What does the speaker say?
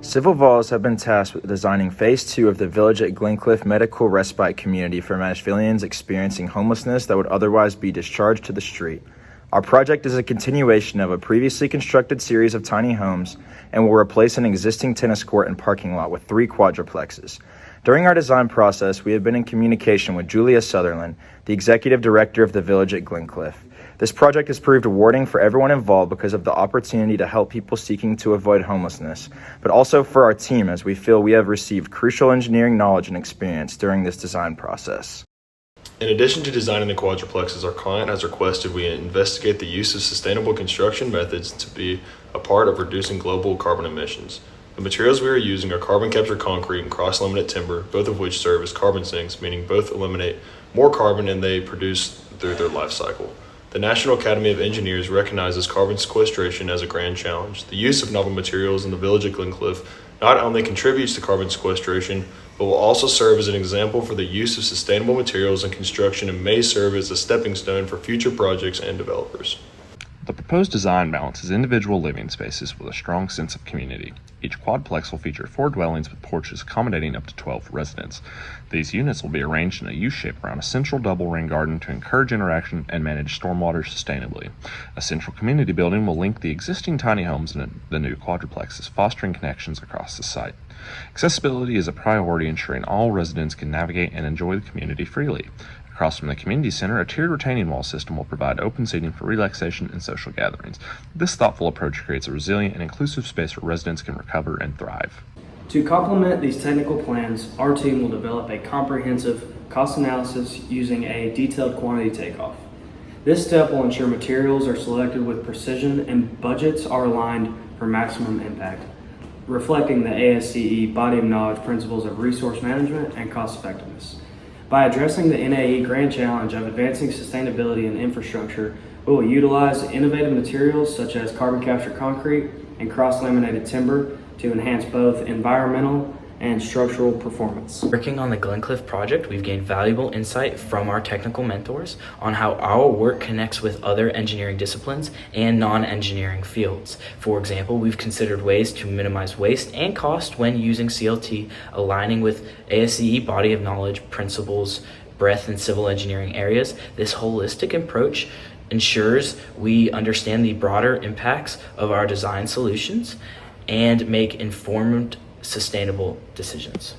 Civil Vols have been tasked with designing Phase II of the Village at Glencliff Medical Respite Community for Nashvillians experiencing homelessness that would otherwise be discharged to the street. Our project is a continuation of a previously constructed series of tiny homes and will replace an existing tennis court and parking lot with 3 quadplexes. During our design process, we have been in communication with Julia Sutherland, the executive director of the Village at Glencliff. This project has proved rewarding for everyone involved because of the opportunity to help people seeking to avoid homelessness, but also for our team as we feel we have received crucial engineering knowledge and experience during this design process. In addition to designing the quadplexes, our client has requested we investigate the use of sustainable construction methods to be a part of reducing global carbon emissions. The materials we are using are carbon capture concrete and cross-laminate timber, both of which serve as carbon sinks, meaning both eliminate more carbon than they produce through their life cycle. The National Academy of Engineers recognizes carbon sequestration as a grand challenge. The use of novel materials in the Village at Glencliff not only contributes to carbon sequestration, but will also serve as an example for the use of sustainable materials in construction and may serve as a stepping stone for future projects and developers. The proposed design balances individual living spaces with a strong sense of community. Each quadplex will feature 4 dwellings with porches accommodating up to 12 residents. These units will be arranged in a U-shape around a central double ring garden to encourage interaction and manage stormwater sustainably. A central community building will link the existing tiny homes and the new quadplexes, fostering connections across the site. Accessibility is a priority, ensuring all residents can navigate and enjoy the community freely. Across from the community center, a tiered retaining wall system will provide open seating for relaxation and social gatherings. This thoughtful approach creates a resilient and inclusive space where residents can recover and thrive. To complement these technical plans, our team will develop a comprehensive cost analysis using a detailed quantity takeoff. This step will ensure materials are selected with precision and budgets are aligned for maximum impact, reflecting the ASCE body of knowledge principles of resource management and cost effectiveness. By addressing the NAE grand challenge of advancing sustainability and infrastructure, we will utilize innovative materials such as carbon capture concrete and cross-laminated timber to enhance both environmental and structural performance. Working on the Glencliff project, we've gained valuable insight from our technical mentors on how our work connects with other engineering disciplines and non-engineering fields. For example, we've considered ways to minimize waste and cost when using CLT, aligning with ASCE body of knowledge principles, breadth and civil engineering areas. This holistic approach ensures we understand the broader impacts of our design solutions and make informed, sustainable decisions.